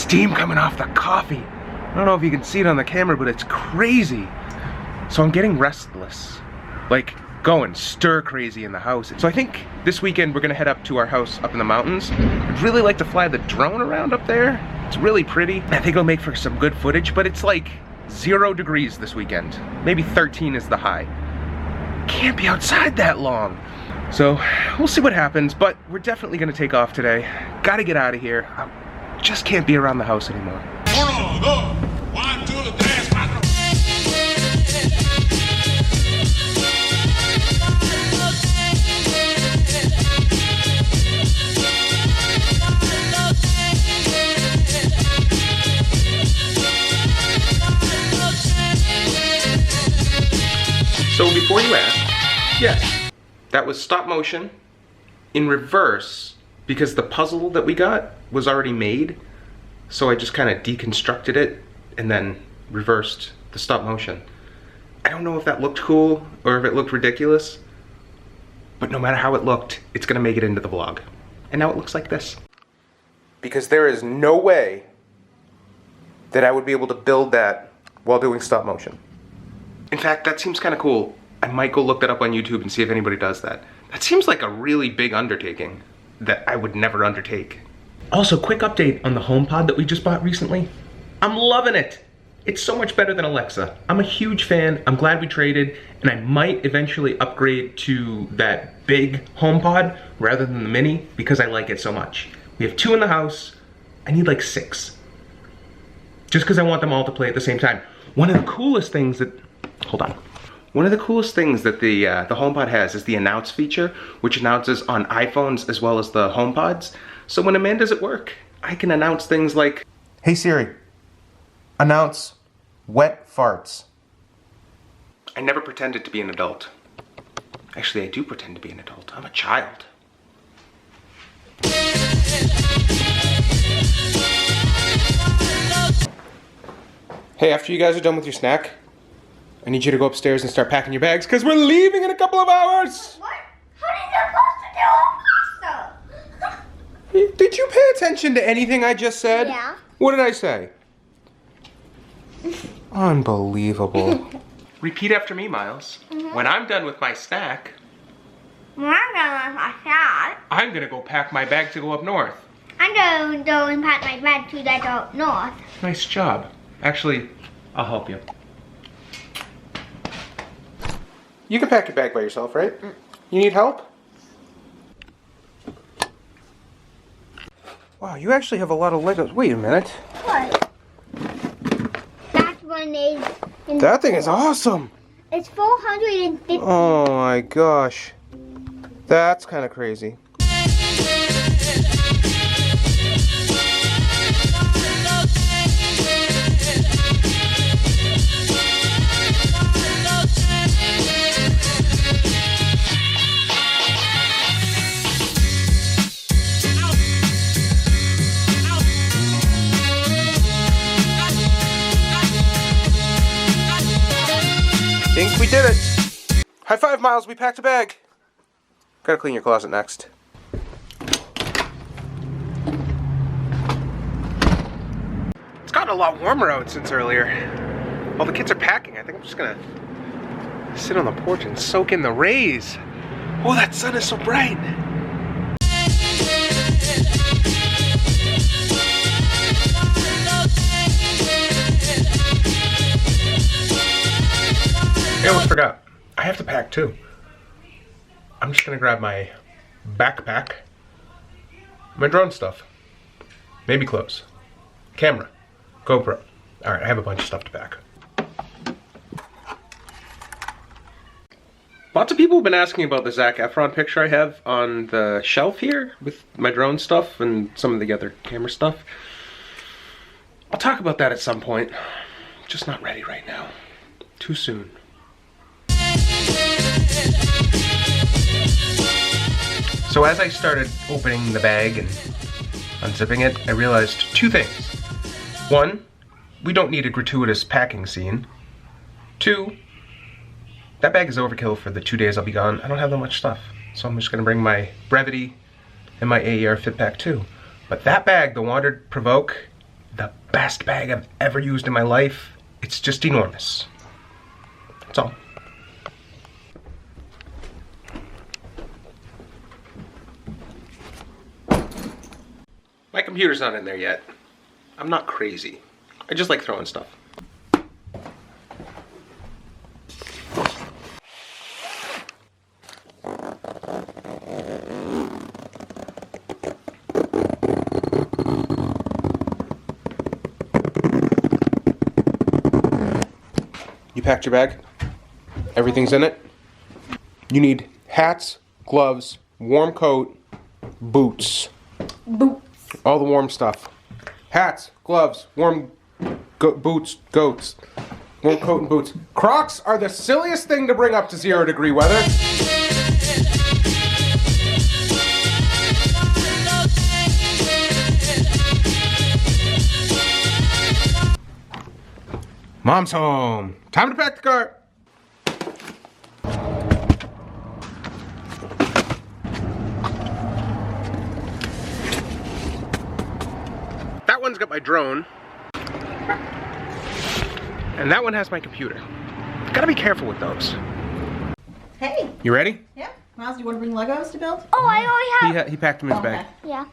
steam coming off the coffee. I don't know if you can see it on the camera, but it's crazy. So I'm getting restless. Like, going stir crazy in the house. So I think this weekend we're gonna head up to our house up in the mountains. I'd really like to fly the drone around up there. It's really pretty. I think it'll make for some good footage, but it's like 0 degrees this weekend. Maybe 13 is the high. Can't be outside that long. So we'll see what happens, but we're definitely gonna take off today. Gotta get out of here. I just can't be around the house anymore. So before you ask, yes, that was stop motion in reverse because the puzzle that we got was already made. So I just kind of deconstructed it and then reversed the stop motion. I don't know if that looked cool or if it looked ridiculous, but no matter how it looked, it's gonna make it into the vlog. And now it looks like this. Because there is no way that I would be able to build that while doing stop motion. In fact, that seems kind of cool. I might go look that up on YouTube and see if anybody does that. That seems like a really big undertaking that I would never undertake. Also, quick update on the HomePod that we just bought recently. I'm loving it. It's so much better than Alexa. I'm a huge fan. I'm glad we traded, and I might eventually upgrade to that big HomePod rather than the mini because I like it so much. We have 2 in the house. I need like 6. Just because I want them all to play at the same time. One of the coolest things that One of the coolest things that the HomePod has is the announce feature, which announces on iPhones as well as the HomePods. So when Amanda's at work, I can announce things like, "Hey Siri, announce wet farts." I never pretended to be an adult. Actually, I do pretend to be an adult. I'm a child. Hey, after you guys are done with your snack, I need you to go upstairs and start packing your bags because we're leaving in a couple of hours. What? How are you supposed to do a pasta? Did you pay attention to anything I just said? Yeah. What did I say? Unbelievable. Repeat after me, Miles. When I'm done with my snack, When I'm done with my snack, I'm gonna go pack my bag to go up north. I'm going to go and pack my bag to that up north. Nice job. Actually, I'll help you. You can pack your bag by yourself, right? You need help? Wow, you actually have a lot of Legos. Wait a minute. What? That's one is... That thing is awesome. It's 450. Oh my gosh. That's kind of crazy. Think we did it. High five, Miles. We packed a bag. Gotta clean your closet next. It's gotten a lot warmer out since earlier. While the kids are packing, I think I'm just gonna sit on the porch and soak in the rays. Oh, that sun is so bright. I almost forgot. I have to pack too. I'm just gonna grab my backpack, my drone stuff, maybe clothes, camera, GoPro. Alright, I have a bunch of stuff to pack. Lots of people have been asking about the Zac Efron picture I have on the shelf here with my drone stuff and some of the other camera stuff. I'll talk about that at some point. Just not ready right now. Too soon. So as I started opening the bag and unzipping it, I realized 2 things. 1, we don't need a gratuitous packing scene. 2, that bag is overkill for the 2 days I'll be gone. I don't have that much stuff. So I'm just gonna bring my Brevity and my AER Fit Pack too. But that bag, the Wandered Provoke, the best bag I've ever used in my life. It's just enormous. That's all. My computer's not in there yet. I'm not crazy. I just like throwing stuff. You packed your bag? Everything's in it? You need hats, gloves, warm coat, boots. Boots. All the warm stuff. Hats, gloves, warm boots, goats. Warm coat and boots. Crocs are the silliest thing to bring up to 0-degree weather. Mom's home. Time to pack the car. That one's got my drone. And that one has my computer. Gotta be careful with those. Hey. You ready? Yeah. Miles, do you want to bring Legos to build? Oh, I already have. He packed them in his bag. Yeah.